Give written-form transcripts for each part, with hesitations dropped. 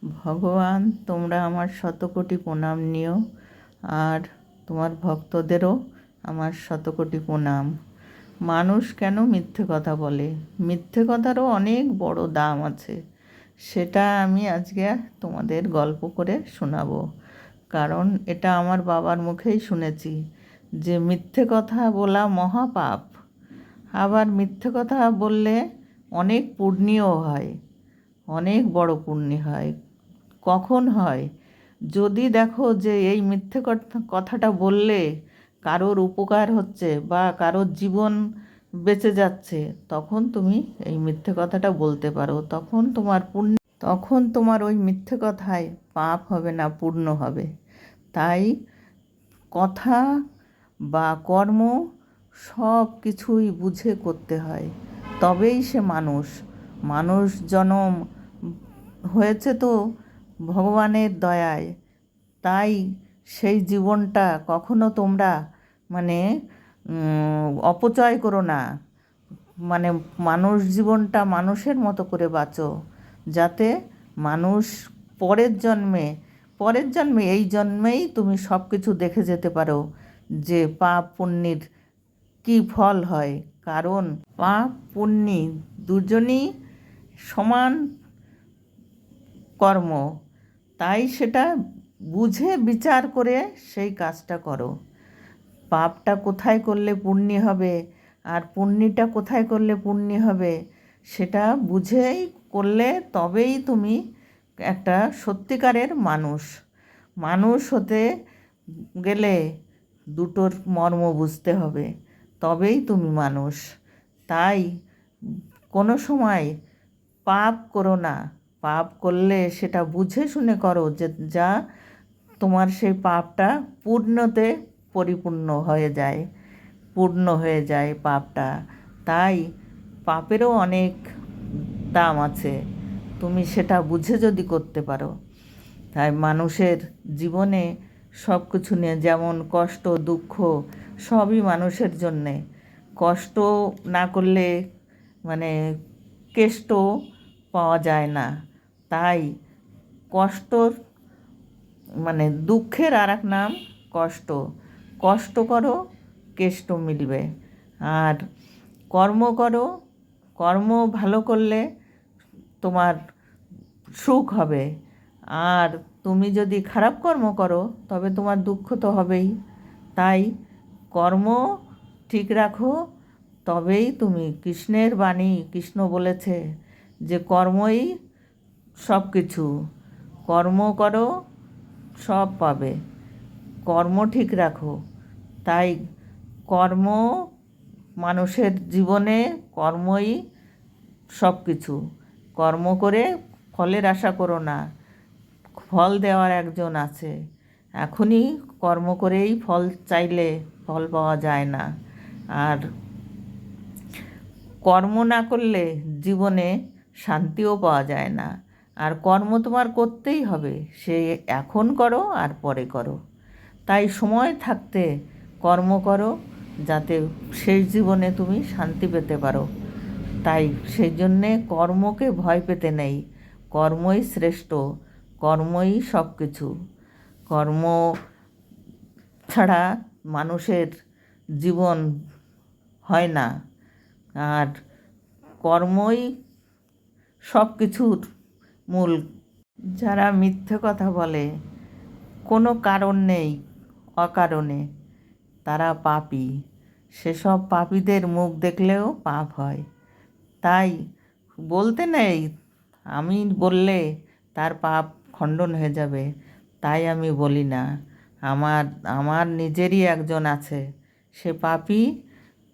ভগবান, তোমরা আমার শতকোটি প্রণাম নিও, আর তোমার ভক্তদেরও আমার শতকোটি প্রণাম। মানুষ কেন মিথ্যে কথা বলে? মিথ্যে কথারও অনেক বড় দাম আছে। সেটা আমি আজকে তোমাদের গল্প করে শোনাবো। কারণ এটা আমার বাবার মুখেই শুনেছি যে মিথ্যে কথা বলা মহাপাপ। আবার মিথ্যে কথা বললে অনেক পুণ্যও হয়, অনেক বড় পুণ্য হয়। কখন হয়? যদি দেখো যে এই মিথ্যে কথাটা বললে কারোর উপকার হচ্ছে বা কারোর জীবন বেঁচে যাচ্ছে, তখন তুমি এই মিথ্যে কথাটা বলতে পারো। তখন তোমার পুণ্য, তখন তোমার ওই মিথ্যে কথায় পাপ হবে না, পূর্ণ হবে। তাই কথা বা কর্ম সব কিছুই বুঝে করতে হয়, তবেই সে মানুষ। মানুষ জনম হয়েছে তো ভগবানের দয়ায়। তাই সেই জীবনটা কখনো তোমরা মানে অপচয় করো না। মানে মানুষ জীবনটা মানুষের মতো করে বাঁচো, যাতে মানুষ পরের জন্মে এই জন্মেই তুমি সব কিছু দেখে যেতে পারো যে পাপ পুণ্যের কী ফল হয়। কারণ পাপ পুণ্য দুজনই সমান কর্ম। তাই সেটা বুঝে বিচার করে সেই কাজটা করো। পাপটা কোথায় করলে পুণ্য হবে আর পুণ্যটা কোথায় করলে পুণ্য হবে, সেটা বুঝেই করলে তবেই তুমি একটা সত্যিকারের মানুষ। মানুষ হতে গেলে দুটোর মর্ম বুঝতে হবে, তবেই তুমি মানুষ। তাই কোনো সময় পাপ করো না। পাপ করলে সেটা বুঝে শুনে করো, যে যা তোমার সেই পাপটা পূর্ণতে পরিপূর্ণ হয়ে যায়, পূর্ণ হয়ে যায় পাপটা। তাই পাপেরও অনেক দাম আছে, তুমি সেটা বুঝে যদি করতে পারো। তাই মানুষের জীবনে সব কিছু নিয়ে, যেমন কষ্ট দুঃখ সবই মানুষের জন্যে। কষ্ট না করলে মানে কেষ্ট পাওয়া যায় না। তাই কষ্টর মানে দুঃখের আর এক নাম কষ্ট। কষ্ট করো, কেষ্ট মিলবে। আর কর্ম করো, কর্ম ভালো করলে তোমার সুখ হবে। আর তুমি যদি খারাপ কর্ম করো তবে তোমার দুঃখ তো হবেই। তাই কর্ম ঠিক রাখো, তবেই তুমি, কৃষ্ণের বাণী, কৃষ্ণ বলেছে যে কর্মই সব কিছু। কর্ম করো, সব পাবে। কর্ম ঠিক রাখো। তাই কর্ম, মানুষের জীবনে কর্মই সব কিছু। কর্ম করে ফলের আশা করো না, ফল দেওয়ার একজন আছে। এখনই কর্ম করেই ফল চাইলে ফল পাওয়া যায় না। আর কর্ম না করলে জীবনে শান্তিও পাওয়া যায় না। আর কর্ম তোমার করতেই হবে, সে এখন করো আর পরে করো। তাই সময় থাকতে কর্ম করো, যাতে শেষ জীবনে তুমি শান্তি পেতে পারো। তাই সেই জন্যে কর্মকে ভয় পেতে নেই। কর্মই শ্রেষ্ঠ, কর্মই সব কিছু। কর্ম ছাড়া মানুষের জীবন হয় না। আর কর্মই সব কিছুর মূল। যারা মিথ্যে কথা বলে কোনো কারণ নেই, অকারণে, তারা পাপী। সেসব পাপীদের মুখ দেখলেও পাপ হয়। তাই বলতে নেই, আমি বললে তার পাপ খণ্ডন হয়ে যাবে, তাই আমি বলি না। আমার আমার নিজেরই একজন আছে, সে পাপী।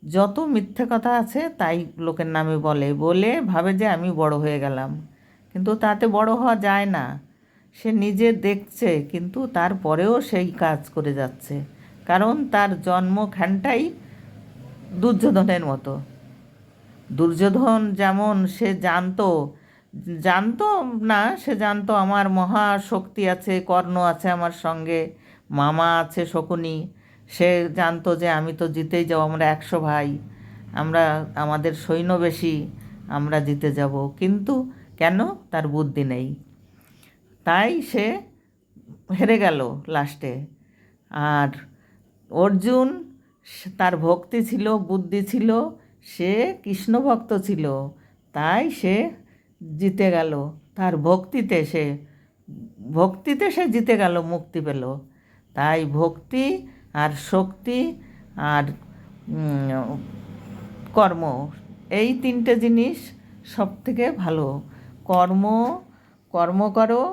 যত মিথ্যে কথা আছে তাই লোকের নামে বলে বলে ভাবে যে আমি বড় হয়ে গেলাম, কিন্তু তাতে বড় হওয়া যায় না। সে নিজে দেখছে, কিন্তু তারপরেও সেই কাজ করে যাচ্ছে। কারণ তার জন্মখানটাই দুর্যোধনের মতো। দুর্যোধন যেমন, সে জানতো, জানতো না, সে জানতো আমার মহা শক্তি আছে, কর্ণ আছে আমার সঙ্গে, মামা আছে শকুনি। সে জানতো যে আমি তো জিতেই যাব, আমরা 100 ভাই, আমরা, আমাদের সৈন্য বেশি, আমরা জিতে যাব। কিন্তু কেন? তার বুদ্ধি নেই। তাই সে হেরে গেল লাস্টে। আর অর্জুন তার ভক্তি ছিল, বুদ্ধি ছিল, সে কৃষ্ণ ভক্ত ছিল, তাই সে জিতে গেল। তার ভক্তিতে সে জিতে গেল, মুক্তি পেল। তাই ভক্তি আর শক্তি আর কর্ম, এই তিনটে জিনিস সব থেকে ভালো। কর্ম কর্ম করো,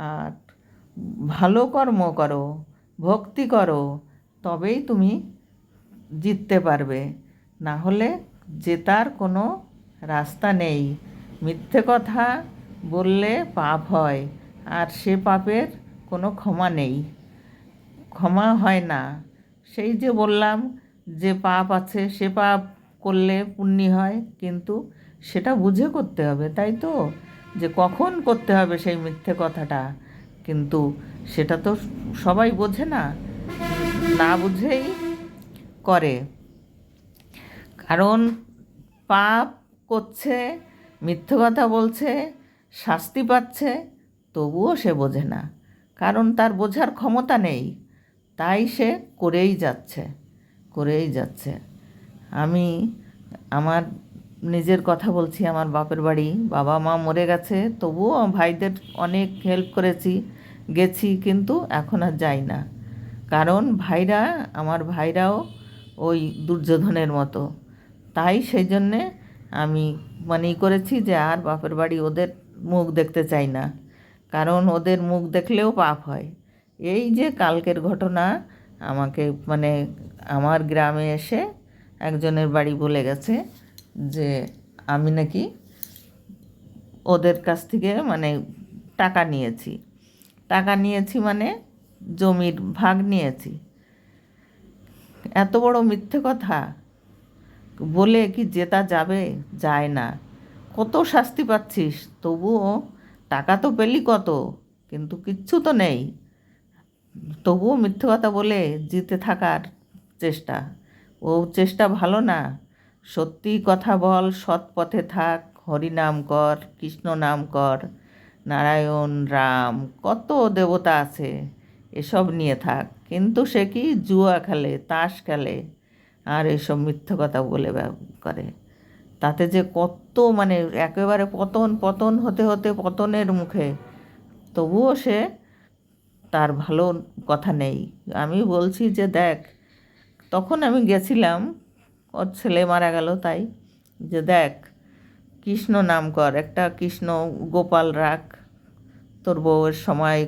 আর ভালো কর্ম করো, ভক্তি করো, তবেই তুমি জিততে পারবে। না হলে জেতার কোনো রাস্তা নেই। মিথ্যে কথা বললে পাপ হয়, আর সে পাপের কোনো ক্ষমা নেই, ক্ষমা হয় না। সেই যে বললাম যে পাপ আছে, সে পাপ করলে পুণ্য হয়, কিন্তু সেটা বুঝে করতে হবে, তাই তো? যে কখন করতে হবে সেই মিথ্যে কথাটা, কিন্তু সেটা তো সবাই বোঝে না, না বুঝেই করে। কারণ পাপ করছে, মিথ্যে কথা বলছে, শাস্তি পাচ্ছে, তবুও সে বোঝে না, কারণ তার বোঝার ক্ষমতা নেই। তাই সে করেই যাচ্ছে। আমি আমার নিজের কথা বলছি। আমার বাপের বাড়ি, বাবা মা মরে গেছে, তবুও ভাইদের অনেক হেল্প করেছি, গেছি, কিন্তু এখন আর যাই না। কারণ আমার ভাইরাও ওই দুর্যোধনের মতো। তাই সেই জন্যে আমি করেছি যে আর বাপের বাড়ি ওদের মুখ দেখতে চাই না, কারণ ওদের মুখ দেখলেও পাপ হয়। এই যে কালকের ঘটনা, আমাকে আমার গ্রামে এসে একজনের বাড়ি বলে গেছে যে আমি নাকি ওদের কাছ থেকে টাকা নিয়েছি, জমির ভাগ নিয়েছি। এত বড় মিথ্যে কথা বলে কি জেতা যাবে? যায় না। কত শাস্তি পাচ্ছিস, তবুও টাকা তো পেলি কত, কিন্তু কিচ্ছু তো নেই, তবুও মিথ্যে কথা বলে জিতে থাকার চেষ্টা। ও চেষ্টা ভালো না। সত্যি কথা বল, সৎ পথে থাক, হরিনাম কর, কৃষ্ণ নাম কর, নারায়ণ রাম কত দেবতা আছে, এসব নিয়ে থাক। কিন্তু সে কি জুয়া খেলে, তাস খেলে, আর এসব মিথ্যে কথা বলে করে। তাতে যে কত একেবারে পতন পতন হতে হতে পতনের মুখে, তবুও সে তার ভালো কথা নেই। আমি বলছি যে দেখ, তখন আমি গেছিলাম, ওর ছেলে মারা গেল, তাই যে দেখ, কৃষ্ণ নাম কর, একটা কৃষ্ণ গোপাল রাখ, তোর বউয়ের সময়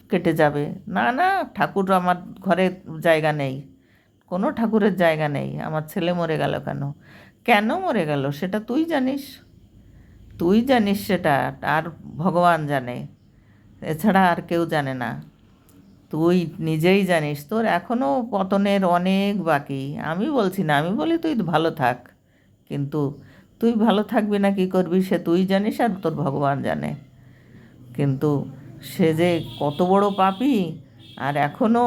কেটে যাবে। না না, ঠাকুর আমার ঘরে জায়গা নেই, কোনো ঠাকুরের জায়গা নেই। আমার ছেলে মরে গেল কেন? কেন মরে গেল সেটা তুই জানিস সেটা, আর ভগবান জানে, এছাড়া আর কেউ জানে না। তুই নিজেই জানিস তোর এখনও পতনের অনেক বাকি। আমি বলছি না, আমি বলি তুই ভালো থাক, কিন্তু তুই ভালো থাকবি না, কী করবি সে তুই জানিস, আর তোর ভগবান জানে। কিন্তু সে যে কত বড় পাপী, আর এখনও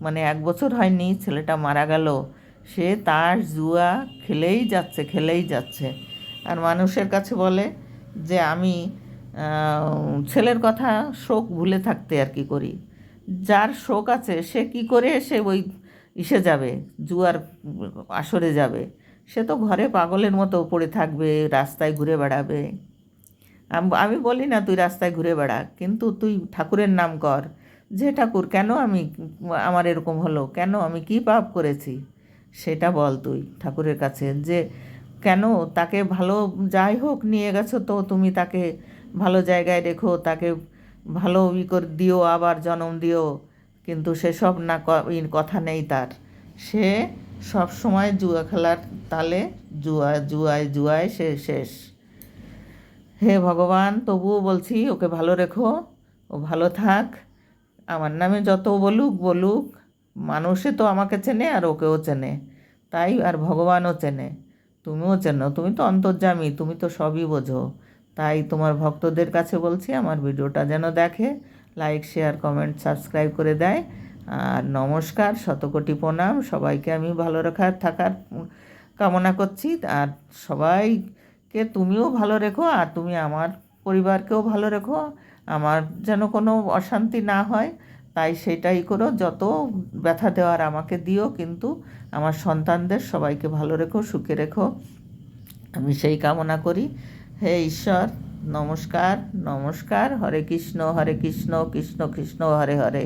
1 বছর হয়নি ছেলেটা মারা গেল, সে তাস জুয়া খেলেই যাচ্ছে। আর মানুষের কাছে বলে যে আমি ছেলের কথা শোক ভুলে থাকতে আর কি করি। যার শোক আছে সে কি করে সে ওই যাবে, জুয়ার আসরে যাবে? সে তো ঘরে পাগলের মতো পড়ে থাকবে, রাস্তায় ঘুরে বেড়াবে। আমি বলি না তুই রাস্তায় ঘুরে বেড়া, কিন্তু তুই ঠাকুরের নাম কর। যে ঠাকুর, কেন আমার এরকম হলো, কেন আমি কি পাপ করেছি সেটা বল তুই ঠাকুরের কাছে। যে কেন তাকে ভালো, যাই হোক নিয়ে গেছো, তো তুমি তাকে ভালো জায়গায় রেখো, তাকে ভালো করে দিও, আবার জন্ম দিও, কিন্তু সেসব না, কথা নেই তার। সে সব সময় জুয়া খেলার তালে, জুয়ায় সে শেষ। হে ভগবান, তবুও বলছি ওকে ভালো রেখো, ও ভালো থাক। আমার নামে যত বলুক, মানুষে তো আমাকে চেনে, আর ওকেও চেনে, তাই আর ভগবানও চেনে, তুমিও চেনো, তুমি তো অন্তর্যামী, তুমি তো সবই বোঝো। তাই তোমার ভক্তদের কাছে বলছি, আমার ভিডিওটা যেন দেখে, লাইক শেয়ার কমেন্ট সাবস্ক্রাইব করে দেয়। আর নমস্কার, শতকোটি প্রণাম। সবাইকে আমি ভালো থাকার কামনা করছি। আর সবাইকে তুমিও ভালো রেখো, আর তুমি আমার পরিবারকেও ভালো রেখো, আমার যেন কোনো অশান্তি না হয়, তাই সেটাই করো। যত ব্যথা দেওয়ার আমাকে দিও, কিন্তু আমার সন্তানদের সবাইকে ভালো রেখো, সুখে রেখো, আমি সেই কামনা করি। হে ঈশ্বর, নমস্কার নমস্কার। হরে কৃষ্ণ কৃষ্ণ কৃষ্ণ হরে হরে।